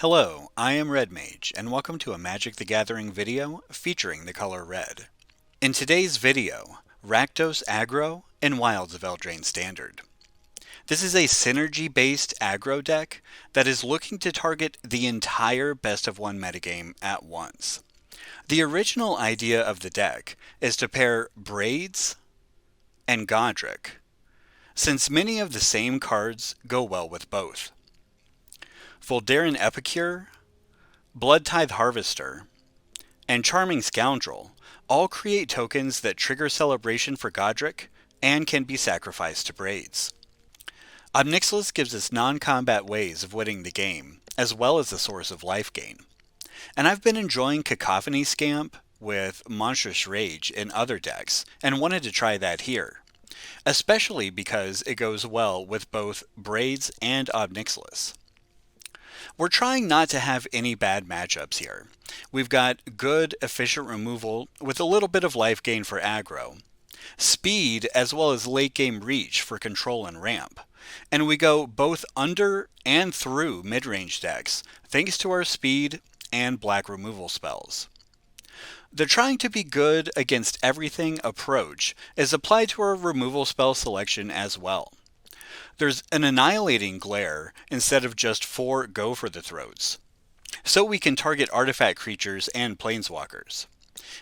Hello, I am Red Mage, and welcome to a Magic the Gathering video featuring the color red. In today's video, Rakdos Aggro and Wilds of Eldraine Standard. This is a synergy-based aggro deck that is looking to target the entire best of one metagame at once. The original idea of the deck is to pair Braids and Goddric, since many of the same cards go well with both. Voldaren Epicure, Bloodtithe Harvester, and Charming Scoundrel all create tokens that trigger celebration for Goddric and can be sacrificed to Braids. Ob Nixilis gives us non-combat ways of winning the game, as well as a source of life gain. And I've been enjoying Cacophony Scamp with Monstrous Rage in other decks, and wanted to try that here, especially because it goes well with both Braids and Ob Nixilis. We're trying not to have any bad matchups here. We've got good, efficient removal with a little bit of life gain for aggro, speed as well as late game reach for control and ramp, and we go both under and through mid-range decks thanks to our speed and black removal spells. The trying to be good against everything approach is applied to our removal spell selection as well. There's an Annihilating Glare instead of just 4 Go for the Throats, so we can target artifact creatures and planeswalkers.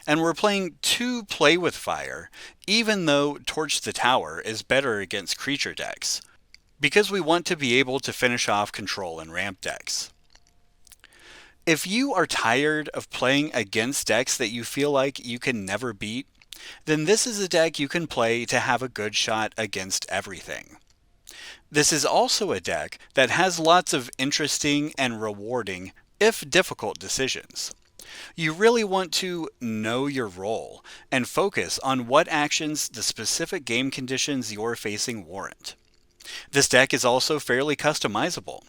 And we're playing 2 Play with Fire, even though Torch the Tower is better against creature decks, because we want to be able to finish off control and ramp decks. If you are tired of playing against decks that you feel like you can never beat, then this is a deck you can play to have a good shot against everything. This is also a deck that has lots of interesting and rewarding, if difficult, decisions. You really want to know your role and focus on what actions the specific game conditions you're facing warrant. This deck is also fairly customizable.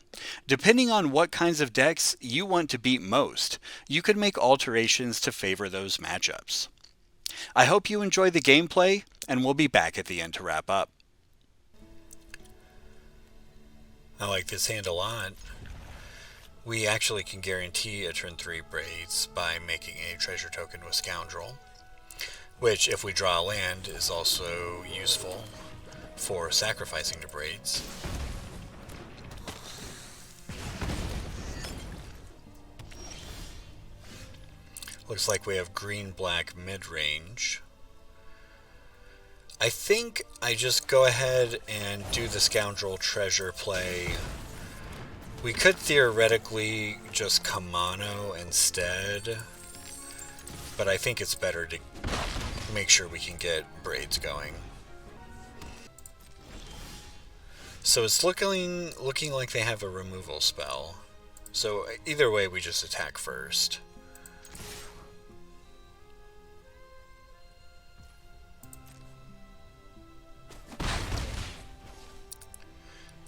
Depending on what kinds of decks you want to beat most, you could make alterations to favor those matchups. I hope you enjoy the gameplay, and we'll be back at the end to wrap up. I like this hand a lot. We actually can guarantee a turn 3 Braids by making a treasure token with Scoundrel, which, if we draw a land, is also useful for sacrificing to Braids. Looks like we have green-black mid-range. I think I just go ahead and do the Scoundrel treasure play. We could theoretically just Kumano instead, but I think it's better to make sure we can get Braids going. So it's looking like they have a removal spell. So either way, we just attack first.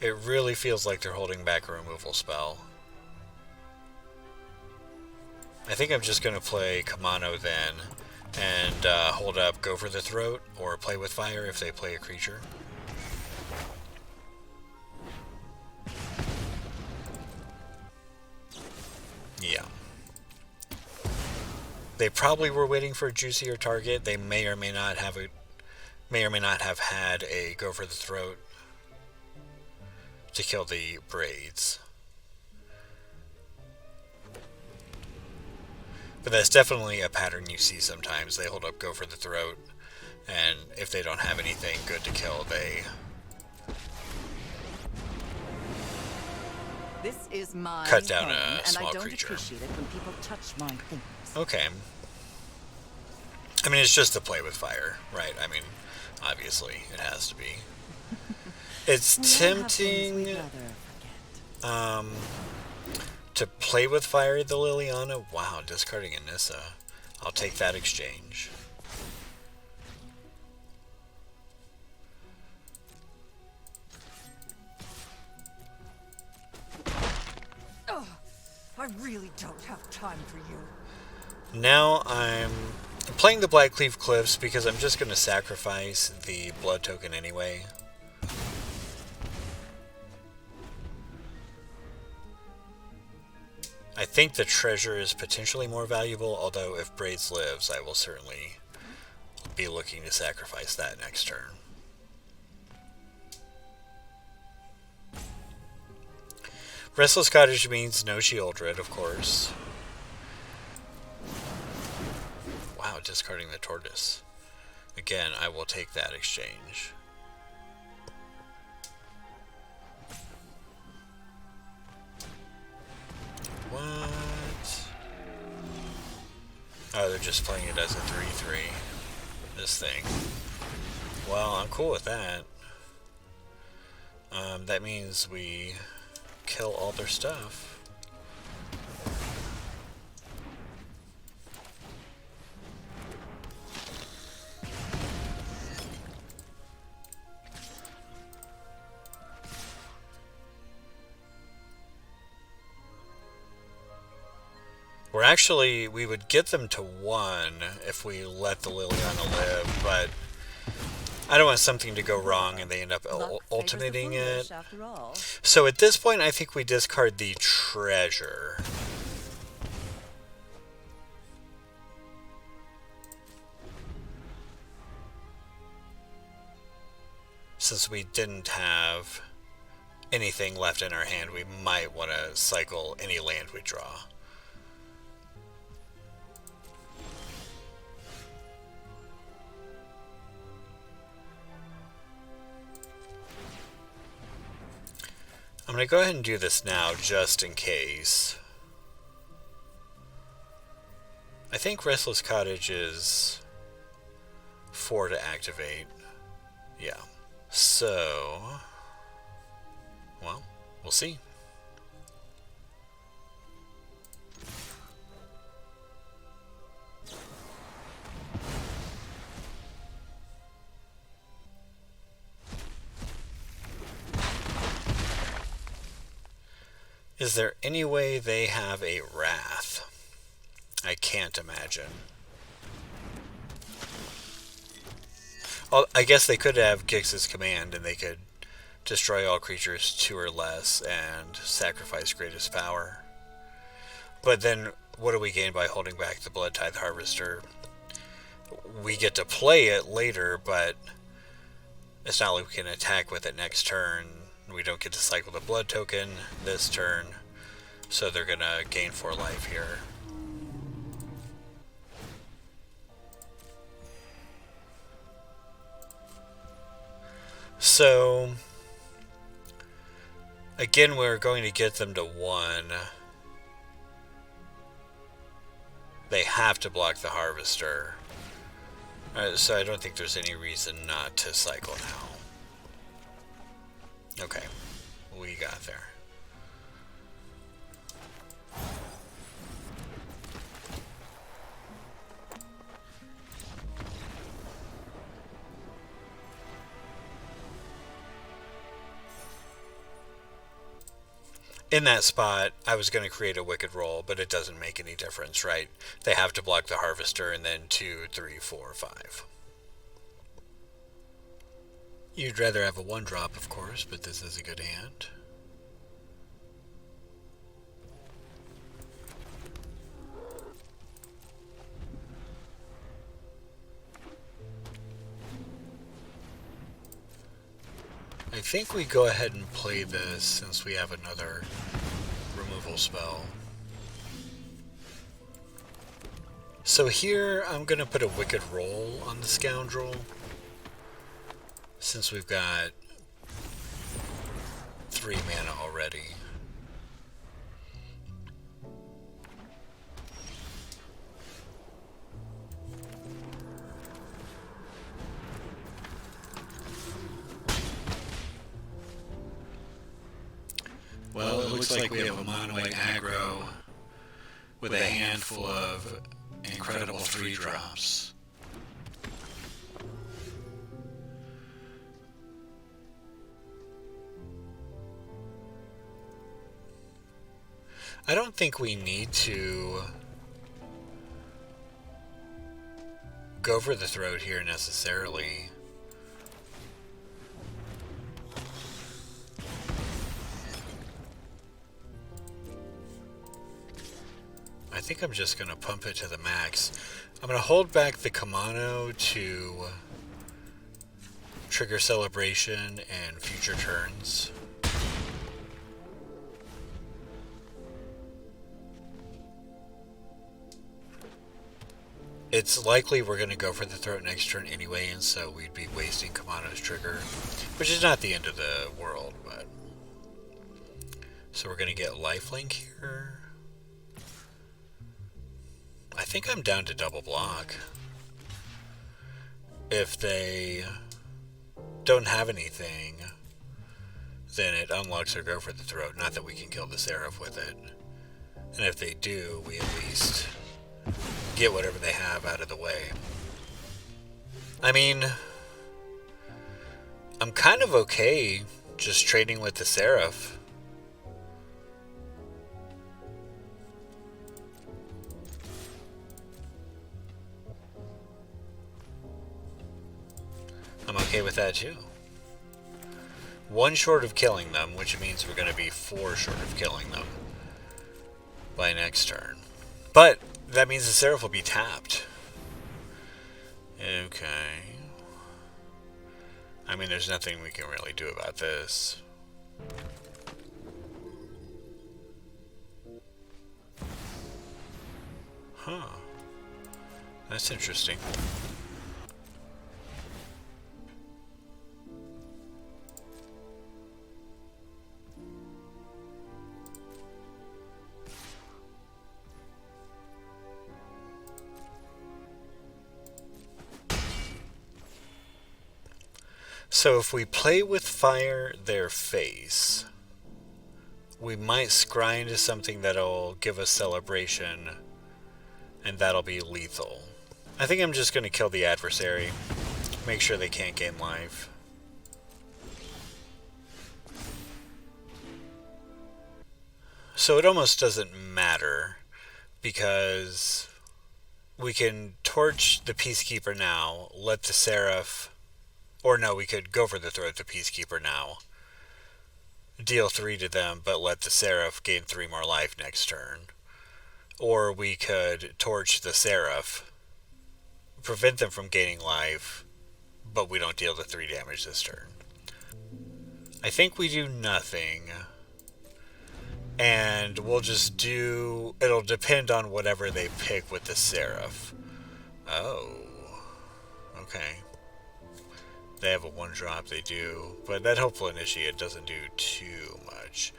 It really feels like they're holding back a removal spell. I think I'm just going to play Kumano then, and hold up Go for the Throat, or Play with Fire if they play a creature. Yeah. They probably were waiting for a juicier target. They may or may not have had a Go for the Throat to kill the Braids. But that's definitely a pattern you see sometimes. They hold up Go for the Throat, and if they don't have anything good to kill, they... This is my cut down home, a small and I don't creature. appreciate it when people touch my things. Okay. I mean, it's just to play with fire, right? I mean, obviously, it has to be. It's tempting to play with fire the Liliana. Wow, discarding a Nissa. I'll take that exchange. I really don't have time for you. Now I'm playing the Blackcleave Cliffs because I'm just going to sacrifice the blood token anyway. I think the treasure is potentially more valuable, although if Braids lives, I will certainly be looking to sacrifice that next turn. Restless Cottage means no Shieldred, of course. Wow, discarding the Tortoise. Again, I will take that exchange. What? Oh, they're just playing it as a 3/3. This thing. Well, I'm cool with that. That means we kill all their stuff. We're actually, we would get them to 1 if we let the Liliana live, but I don't want something to go wrong and they end up ultimating it. So at this point, I think we discard the treasure. Since we didn't have anything left in our hand, we might want to cycle any land we draw. I'm going to go ahead and do this now, just in case. I think Restless Cottage is 4 to activate. Yeah. So, well, we'll see. Is there any way they have a Wrath? I can't imagine. Oh, I guess they could have Gix's Command and they could destroy all creatures 2 or less and sacrifice Greatest Power. But then what do we gain by holding back the Bloodtithe Harvester? We get to play it later, but it's not like we can attack with it next turn. We don't get to cycle the blood token this turn, so they're going to gain 4 life here. So, again, we're going to get them to 1. They have to block the Harvester. So I don't think there's any reason not to cycle now. Okay, we got there. In that spot, I was going to create a Wicked Roll, but it doesn't make any difference, right? They have to block the Harvester and then 2, 3, 4, 5. You'd rather have a 1-drop, of course, but this is a good hand. I think we go ahead and play this since we have another removal spell. So here I'm going to put a Wicked Roll on the Scoundrel, since we've got 3 mana already. Well, it looks like we have a mono-white aggro with a handful of incredible 3-drops. I don't think we need to go for the throat here necessarily. I think I'm just going to pump it to the max. I'm going to hold back the Kumano to trigger Celebration and future turns. It's likely we're going to go for the throat next turn anyway, and so we'd be wasting Kumano's trigger, which is not the end of the world, but... So we're going to get lifelink here. I think I'm down to double block. If they don't have anything, then it unlocks or go for the throat. Not that we can kill the Seraph with it. And if they do, we at least get whatever they have out of the way. I mean, I'm kind of okay just trading with the Seraph. I'm okay with that too. 1 short of killing them, which means we're going to be 4 short of killing them by next turn. But that means the Seraph will be tapped. Okay. I mean, there's nothing we can really do about this. Huh. That's interesting. So if we play with fire their face, we might scry into something that'll give us celebration, and that'll be lethal. I think I'm just going to kill the adversary, make sure they can't gain life. So it almost doesn't matter, because we can torch the Peacekeeper now, let the Seraph... Or no, we could go for the throat the Peacekeeper now. Deal 3 to them, but let the Seraph gain 3 more life next turn. Or we could torch the Seraph, prevent them from gaining life, but we don't deal the 3 damage this turn. I think we do nothing. And we'll just do... It'll depend on whatever they pick with the Seraph. Oh. Okay. They have a 1-drop, they do. But that Hopeful Initiate doesn't do too much.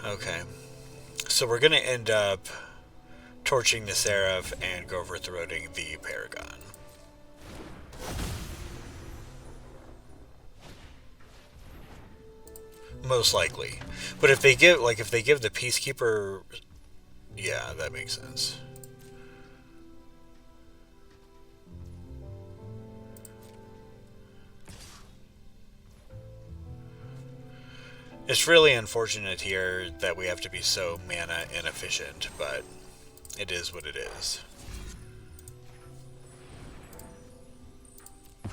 Okay. So we're going to end up torching the Seraph and go for throating the Paragon. Most likely. But if they give, if they give the Peacekeeper... Yeah, that makes sense. It's really unfortunate here that we have to be so mana inefficient, but it is what it is. I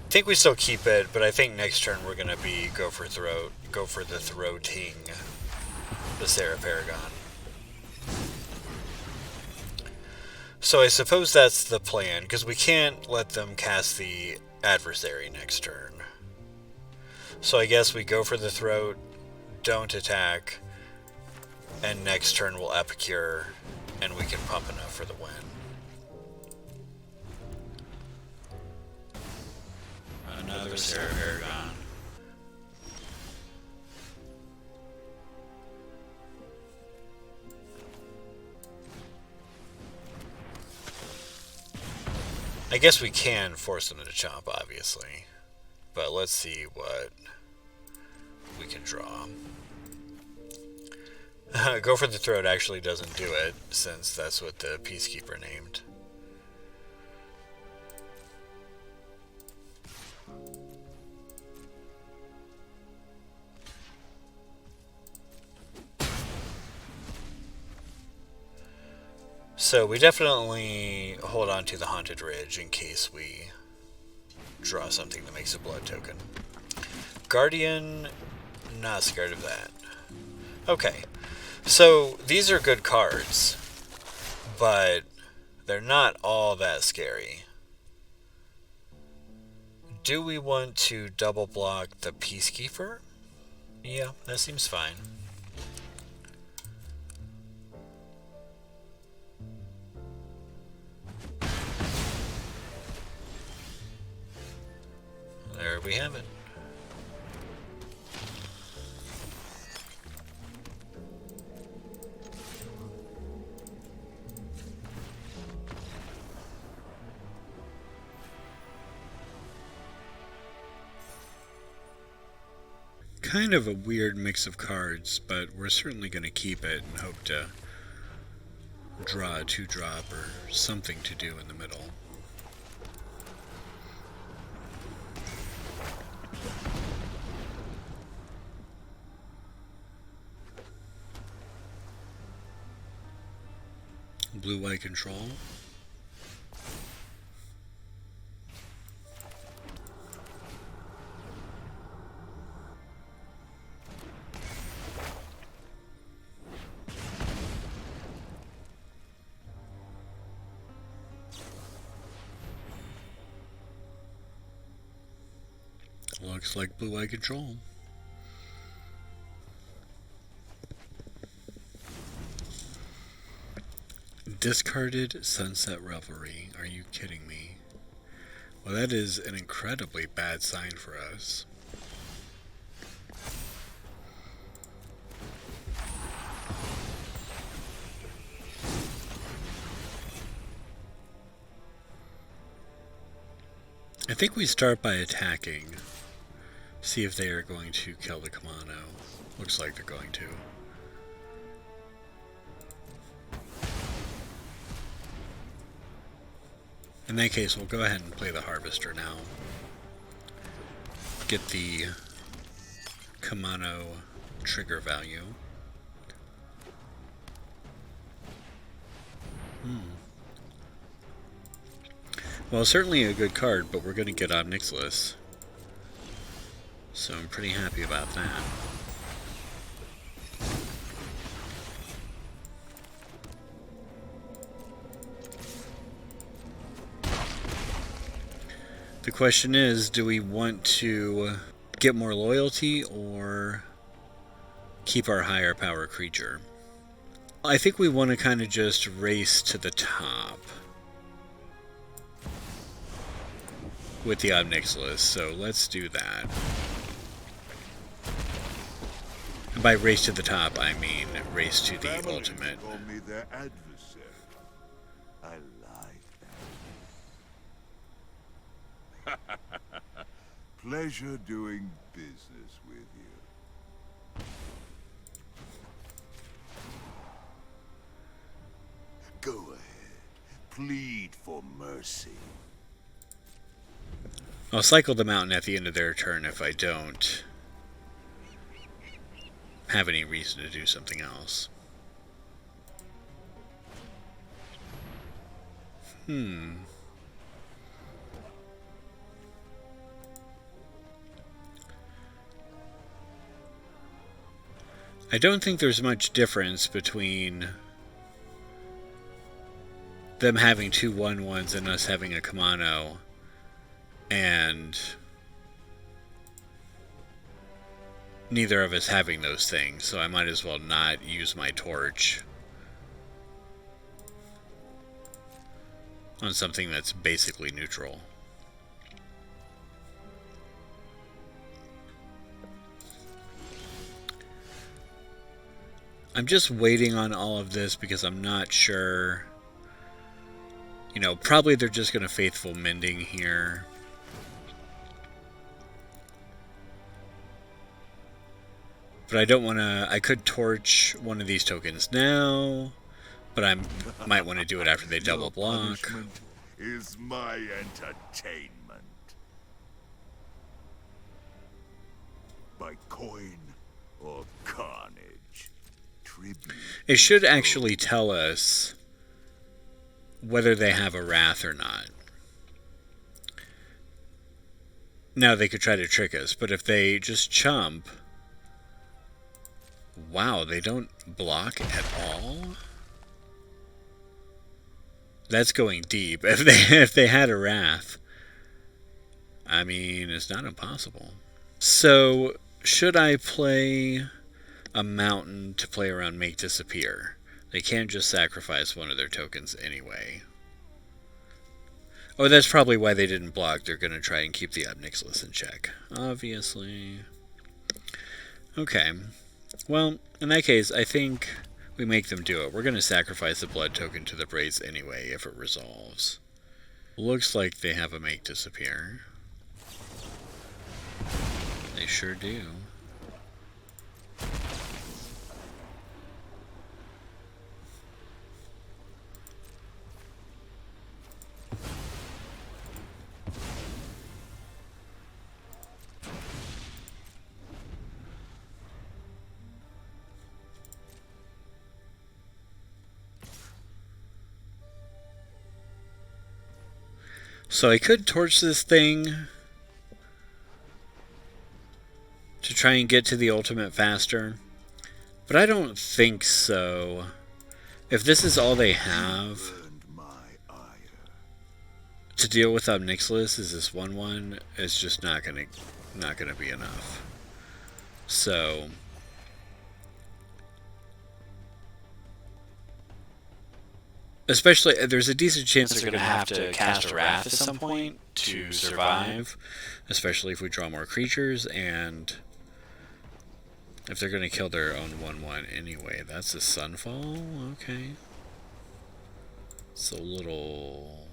think we still keep it, but I think next turn we're gonna be go for the throating the Sarah Paragon. So I suppose that's the plan, because we can't let them cast the adversary next turn. So I guess we go for the throat, don't attack, and next turn we'll Epicure, and we can pump enough for the win. Another Sarah Paragon. I guess we can force them to chomp, obviously. But let's see what we can draw. Go for the throat actually doesn't do it, since that's what the Peacekeeper named. So we definitely hold on to the Haunted Ridge in case we draw something that makes a blood token. Guardian, not scared of that. Okay, so these are good cards, but they're not all that scary. Do we want to double block the Peacekeeper? Yeah, that seems fine. There we have it. Kind of a weird mix of cards, but we're certainly going to keep it and hope to draw a 2-drop or something to do in the middle. Blue-white control. Looks like blue-eye control. Discarded Sunset Revelry. Are you kidding me? Well, that is an incredibly bad sign for us. I think we start by attacking. See if they are going to kill the Kumano. Looks like they're going to. In that case, we'll go ahead and play the Harvester now. Get the Kumano trigger value. Well, certainly a good card, but we're going to get Ob Nixilis. So I'm pretty happy about that. The question is, do we want to get more loyalty or keep our higher power creature? I think we want to kind of just race to the top with the Ob Nixilis, so let's do that. And by race to the top, I mean race to the ultimate. Call me their adversary. I like that. Pleasure doing business with you. Go ahead. Plead for mercy. I'll cycle the mountain at the end of their turn if I don't have any reason to do something else. I don't think there's much difference between them having 2 1/1s and us having a Kumano, and neither of us having those things, so I might as well not use my torch on something that's basically neutral. I'm just waiting on all of this because I'm not sure. You know, probably they're just going to Faithful Mending here. But I don't want to. I could torch one of these tokens now, but I might want to do it after they double block. Punishment is my entertainment. By coin or carnage. Tribute. It should actually tell us whether they have a Wrath or not. Now they could try to trick us, but if they just chump, Wow, they don't block at all? That's going deep. If they had a Wrath, I mean, it's not impossible. So, should I play a mountain to play around Make Disappear? They can't just sacrifice one of their tokens anyway. Oh, that's probably why they didn't block. They're going to try and keep the Ob Nixilis in check. Obviously. Okay. Well, in that case, I think we make them do it. We're going to sacrifice the blood token to the Braids anyway if it resolves. Looks like they have a Make Disappear. They sure do. So I could torch this thing to try and get to the ultimate faster, but I don't think so. If this is all they have to deal with Ob Nixilis, is this 1/1, it's just not gonna be enough. So especially, there's a decent chance they're going to have to cast a Wrath at some point to survive, especially if we draw more creatures, and if they're going to kill their own 1/1 anyway. That's a Sunfall? Okay. It's a little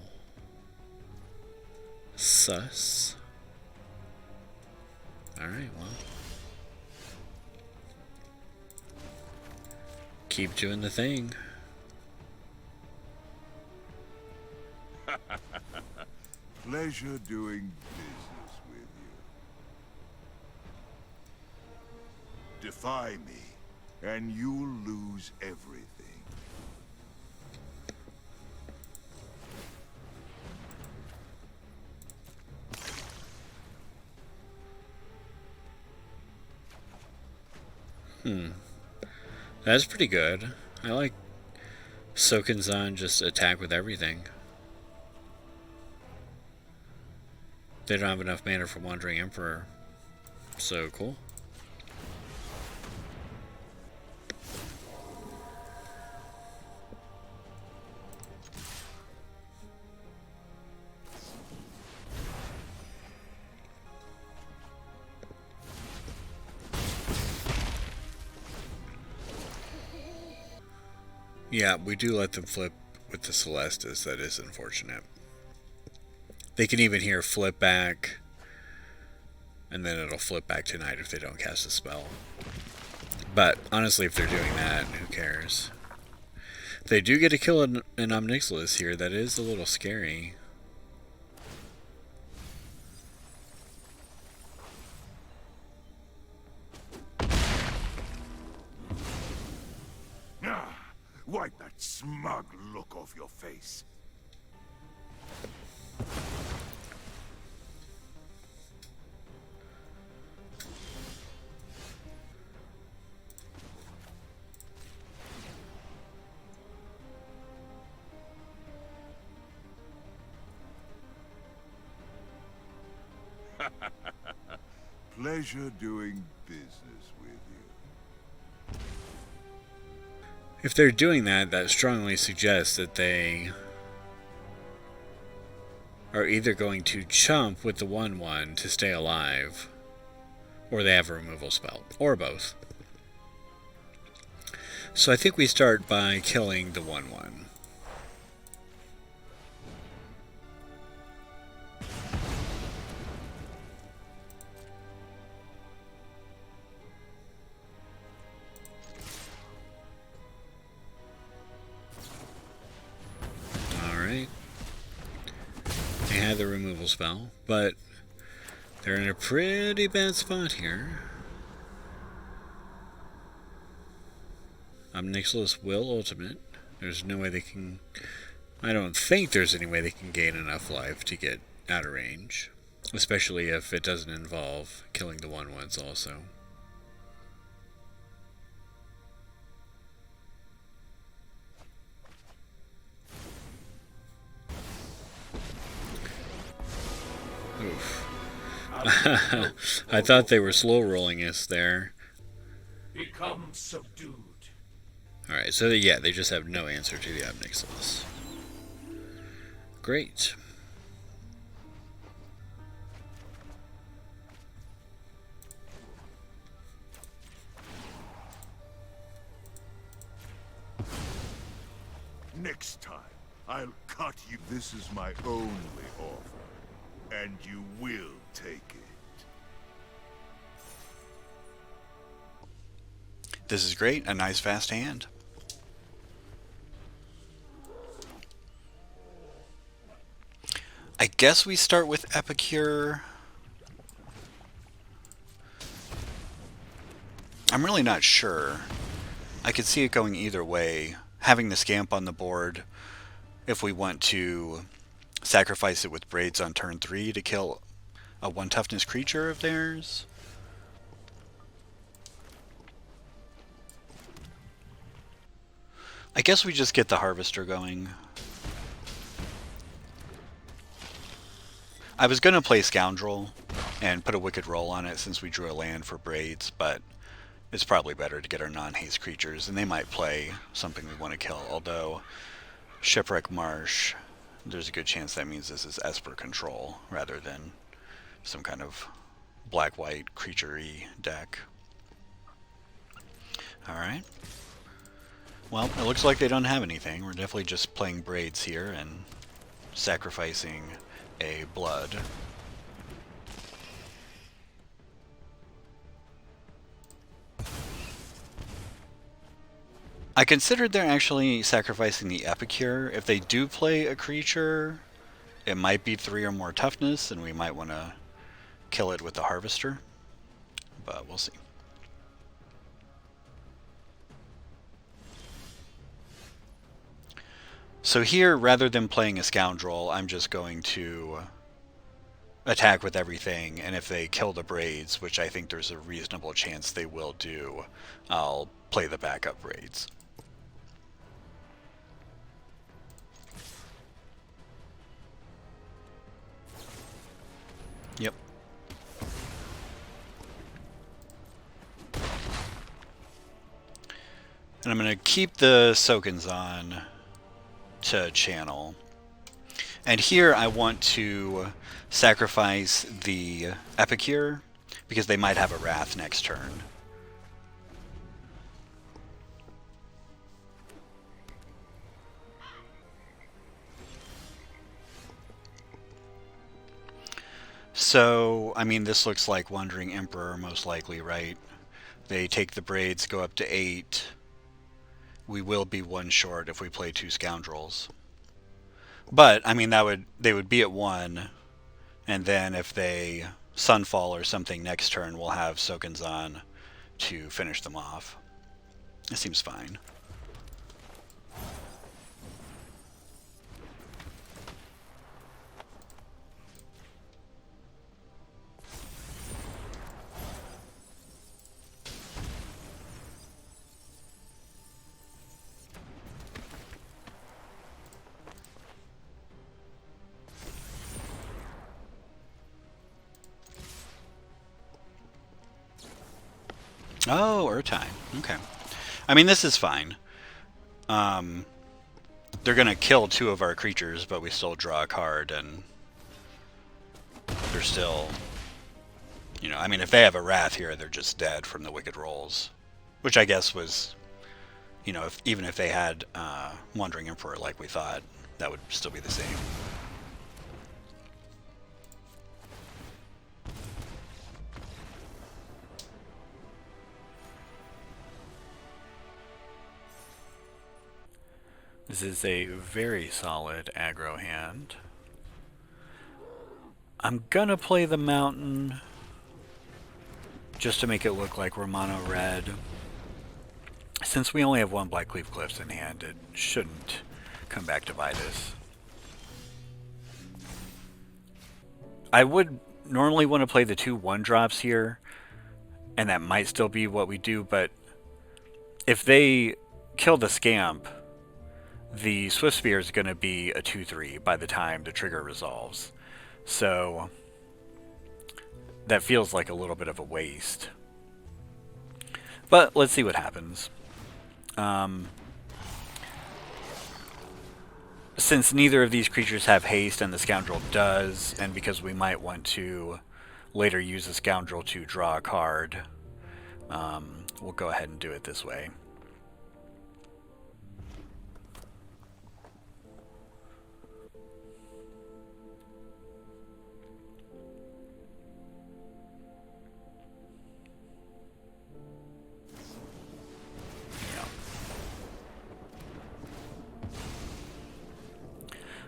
sus. Alright, well. Keep doing the thing. Pleasure doing business with you. Defy me, and you'll lose everything. That's pretty good. I like Sokenzan just attack with everything. They don't have enough mana for Wandering Emperor. So cool. Yeah, we do let them flip with the Celestis. That is unfortunate. They can even hear flip back, and then it'll flip back tonight if they don't cast a spell. But honestly, if they're doing that, who cares? They do get to kill an Ob Nixilis here. That is a little scary. Wipe that smug look off your face. Pleasure doing business with you. If they're doing that, that strongly suggests that they are either going to chump with the 1/1 to stay alive, or they have a removal spell, or both. So I think we start by killing the 1/1. They had the removal spell, but they're in a pretty bad spot here. Ob Nixilis will ultimate. There's no way they can... I don't think there's any way they can gain enough life to get out of range. Especially if it doesn't involve killing the 1/1s also. I thought they were slow rolling us there. Become subdued. Alright, so yeah, they just have no answer to the Ob Nixilis. Great. Next time, I'll cut you. This is my only offer, and you will take it. This is great. A nice fast hand. I guess we start with Epicure. I'm really not sure. I could see it going either way. Having the Scamp on the board, if we want to sacrifice it with Braids on turn 3 to kill a 1 toughness creature of theirs. I guess we just get the Harvester going. I was going to play Scoundrel and put a Wicked Roll on it since we drew a land for Braids, but it's probably better to get our non-haste creatures, and they might play something we want to kill, although Shipwreck Marsh, there's a good chance that means this is Esper control rather than some kind of black-white creature-y deck. Alright. Well, it looks like they don't have anything. We're definitely just playing Braids here and sacrificing a blood. I considered they're actually sacrificing the Epicure. If they do play a creature, it might be 3 or more toughness, and we might want to kill it with the Harvester. But we'll see. So here, rather than playing a Scoundrel, I'm just going to attack with everything, and if they kill the Braids, which I think there's a reasonable chance they will do, I'll play the backup Braids. Yep. And I'm going to keep the Sokenzan to channel. And here I want to sacrifice the Epicure because they might have a Wrath next turn. So, I mean, this looks like Wandering Emperor most likely, right? They take the Braids, go up to 8. We will be 1 short if we play 2 Scoundrels. But, I mean, they would be at 1, and then if they Sunfall or something next turn, we'll have Sokenzan to finish them off. It seems fine. Oh, Urtime. Okay. I mean, this is fine. They're going to kill 2 of our creatures, but we still draw a card, and they're still... You know, I mean, if they have a Wrath here, they're just dead from the Wicked Rolls. Which I guess was... You know, even if they had Wandering Emperor like we thought, that would still be the same. This is a very solid aggro hand. I'm gonna play the Mountain just to make it look like we're mono red. Since we only have 1 Blackcleave Cliffs in hand, it shouldn't come back to bite us. I would normally want to play the 2 1-drops here, and that might still be what we do, but if they kill the Scamp, the Swift Spear is going to be a 2/3 by the time the trigger resolves. So that feels like a little bit of a waste. But let's see what happens. Since neither of these creatures have haste and the Scoundrel does, and because we might want to later use the Scoundrel to draw a card, we'll go ahead and do it this way.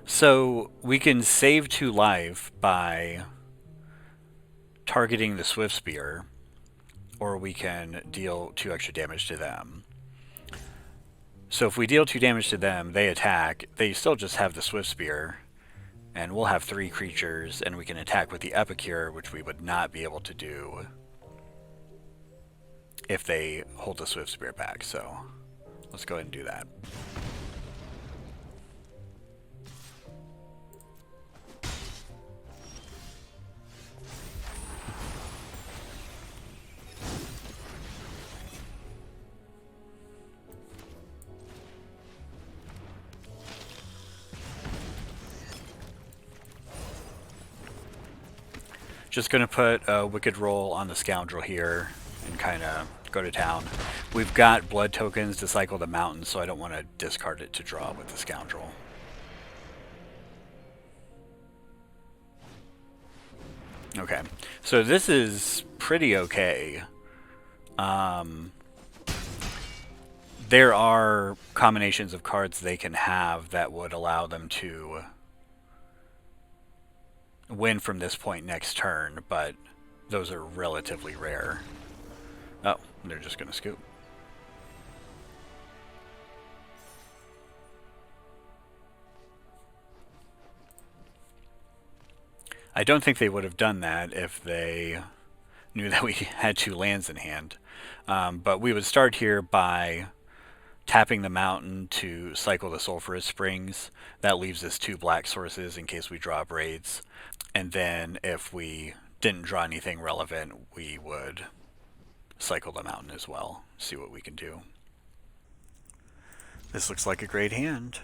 So we can save 2 life by targeting the Swift Spear, or we can deal 2 extra damage to them. So if we deal 2 damage to them, they attack, they still just have the Swift Spear, and we'll have 3 creatures, and we can attack with the Epicure, which we would not be able to do if they hold the Swift Spear back. So let's go ahead and do that. Just going to put a Wicked Roll on the Scoundrel here and kind of go to town. We've got blood tokens to cycle the mountain, so I don't want to discard it to draw with the Scoundrel. Okay, so this is pretty okay. There are combinations of cards they can have that would allow them to win from this point next turn, but those are relatively rare. Oh, they're just going to scoop. I don't think they would have done that if they knew that we had 2 lands in hand. But we would start here by tapping the mountain to cycle the Sulfurous Springs. That leaves us 2 black sources in case we draw Braids. And then if we didn't draw anything relevant, we would cycle the mountain as well. See what we can do. This looks like a great hand.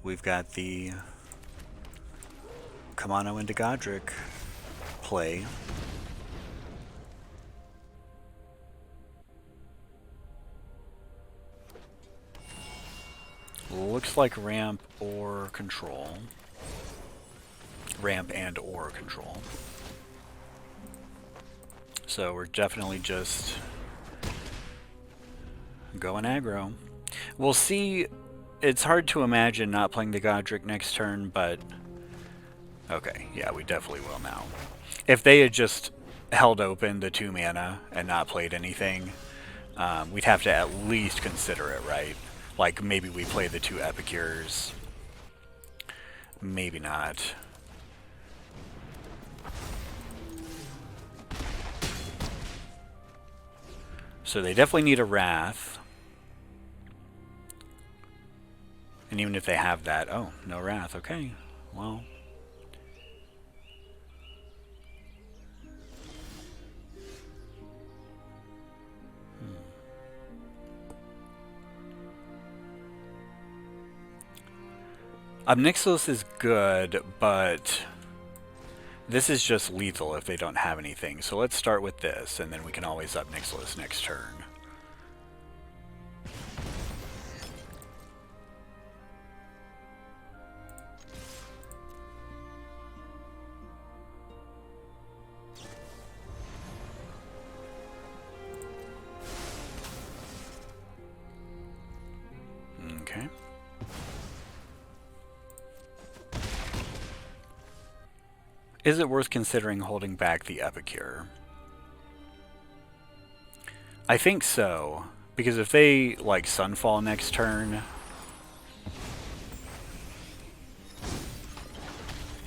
We've got the Kumano into Goddric play. Looks like ramp or control. Ramp and or control. So we're definitely just going aggro. We'll see. It's hard to imagine not playing the Goddric next turn, but okay, yeah, we definitely will now. If they had just held open the 2 mana and not played anything, we'd have to at least consider it, right? Like maybe we play the 2 Epicures. Maybe not. So they definitely need a Wrath. And even if they have that, oh, no Wrath, okay, well. Ob Nixilis is good, but this is just lethal if they don't have anything. So let's start with this, and then we can always Ob Nixilis next turn. Okay. Is it worth considering holding back the Epicure? I think so, because if they, like, Sunfall next turn,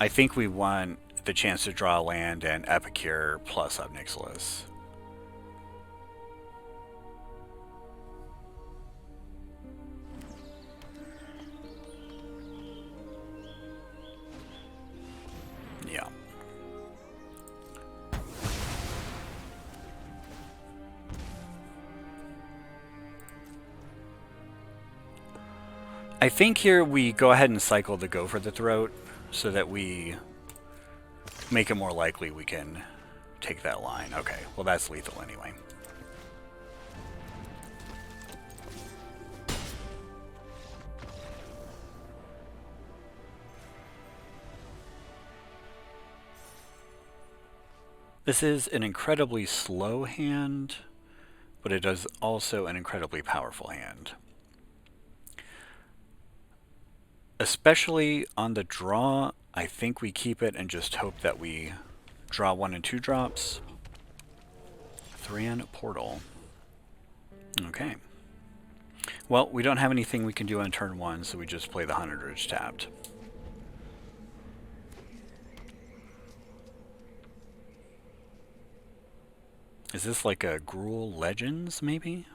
I think we want the chance to draw land and Epicure plus Ob Nixilis. Yeah. I think here we go ahead and cycle the Go for the Throat so that we make it more likely we can take that line. Okay, well that's lethal anyway. This is an incredibly slow hand, but it is also an incredibly powerful hand. Especially on the draw, I think we keep it and just hope that we draw 1 and 2 drops. Thran Portal. Okay. Well, we don't have anything we can do on turn 1, so we just play the Haunted Ridge tapped. Is this like a Gruul Legends, maybe?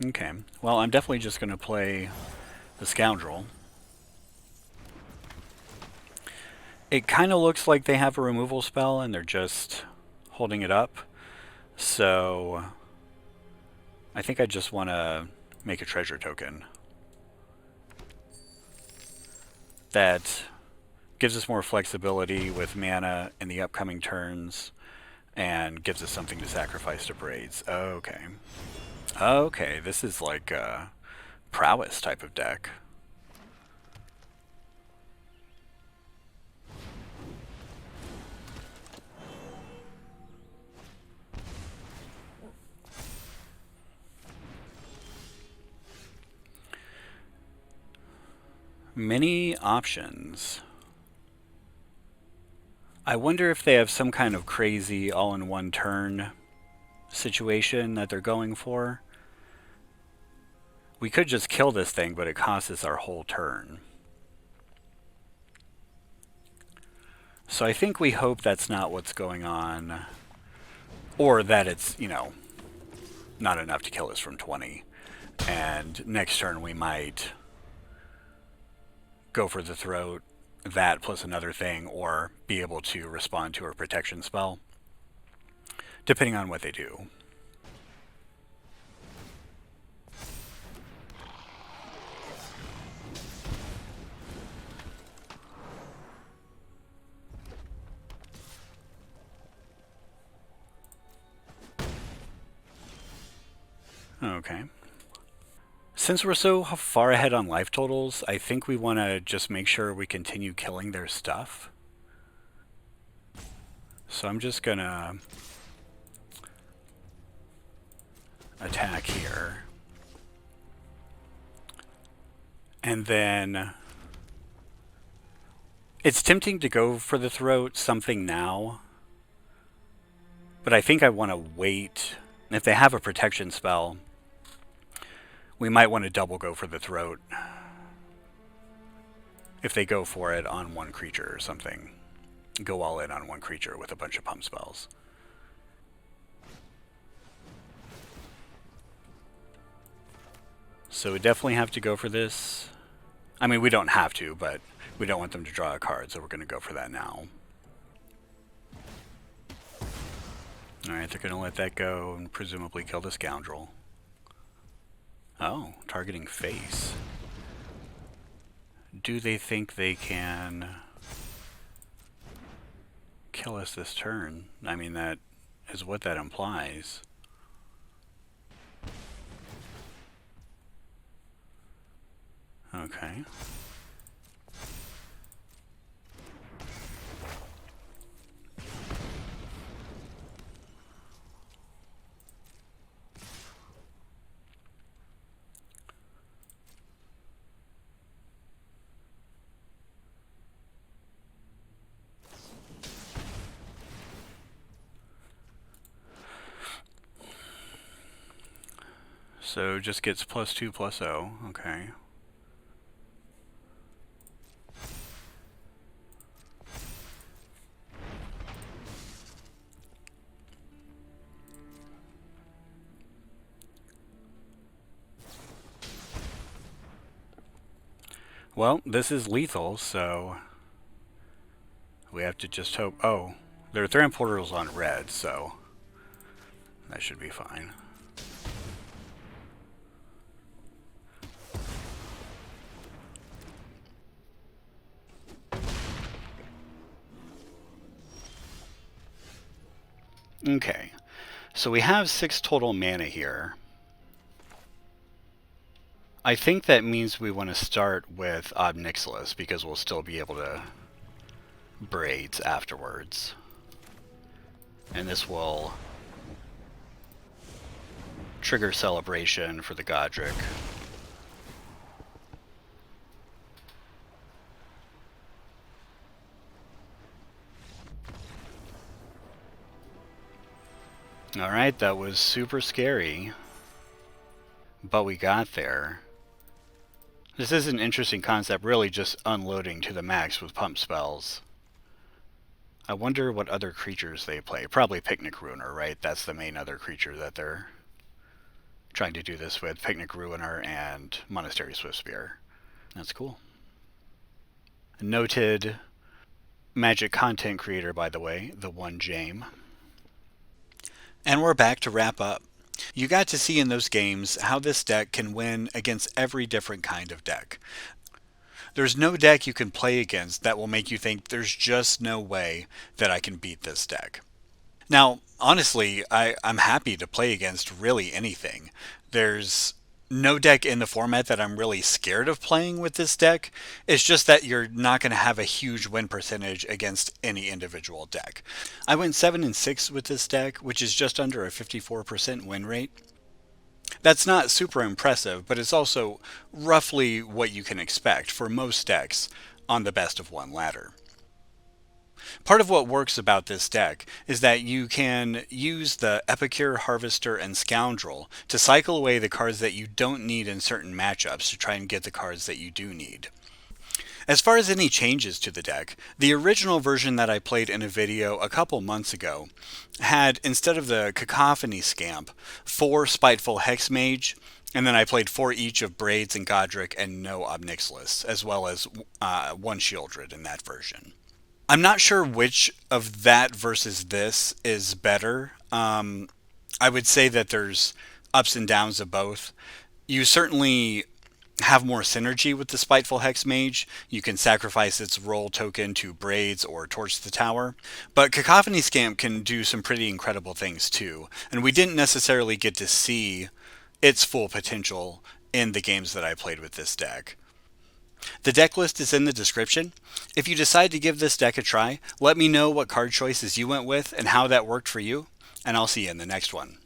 Okay, well, I'm definitely just going to play the Scoundrel. It kind of looks like they have a removal spell and they're just holding it up. So I think I just want to make a treasure token. That gives us more flexibility with mana in the upcoming turns and gives us something to sacrifice to Braids. Okay. Okay, this is like a prowess type of deck. Many options. I wonder if they have some kind of crazy all-in-one turn situation that they're going for. We could just kill this thing, but it costs us our whole turn. So I think we hope that's not what's going on. Or that it's, you know, not enough to kill us from 20. And next turn we might go for the throat, that plus another thing, or be able to respond to a protection spell, depending on what they do. Okay. Since we're so far ahead on life totals, I think we want to just make sure we continue killing their stuff. So I'm just gonna attack here. And then it's tempting to go for the throat something now, but I think I want to wait. If they have a protection spell, we might want to double go for the throat if they go for it on one creature or something. Go all in on one creature with a bunch of pump spells. So we definitely have to go for this. I mean, we don't have to, but we don't want them to draw a card, so we're going to go for that now. Alright, they're going to let that go and presumably kill the Scoundrel. Oh, targeting face. Do they think they can kill us this turn? I mean, that is what that implies. Okay. So just gets +2 +0, okay. Well, this is lethal, so we have to just hope... Oh, there are Thran Portals on red, so that should be fine. Okay, so we have 6 total mana here. I think that means we want to start with Ob Nixilis, because we'll still be able to Braids afterwards. And this will trigger Celebration for the Goddric. Alright, that was super scary, but we got there. This is an interesting concept, really just unloading to the max with pump spells. I wonder what other creatures they play. Probably Picnic Ruiner, right? That's the main other creature that they're trying to do this with. Picnic Ruiner and Monastery Swiftspear. That's cool. Noted Magic content creator, by the way, the one Jame. And we're back to wrap up. You got to see in those games how this deck can win against every different kind of deck. There's no deck you can play against that will make you think there's just no way that I can beat this deck. Now, honestly, I'm happy to play against really anything. There's no deck in the format that I'm really scared of playing with this deck. It's just that you're not going to have a huge win percentage against any individual deck. I went 7-6 with this deck, which is just under a 54% win rate. That's not super impressive, but it's also roughly what you can expect for most decks on the best of one ladder. Part of what works about this deck is that you can use the Epicure, Harvester, and Scoundrel to cycle away the cards that you don't need in certain matchups to try and get the cards that you do need. As far as any changes to the deck, the original version that I played in a video a couple months ago had, instead of the Cacophony Scamp, 4 Spiteful Hexmage, and then I played 4 each of Braids and Goddric and no Ob Nixilis, as well as 1 Shieldred in that version. I'm not sure which of that versus this is better. I would say that there's ups and downs of both. You certainly have more synergy with the Spiteful Hexmage. You can sacrifice its roll token to Braids or Torch the Tower. But Cacophony Scamp can do some pretty incredible things too, and we didn't necessarily get to see its full potential in the games that I played with this deck. The deck list is in the description. If you decide to give this deck a try, let me know what card choices you went with and how that worked for you, and I'll see you in the next one.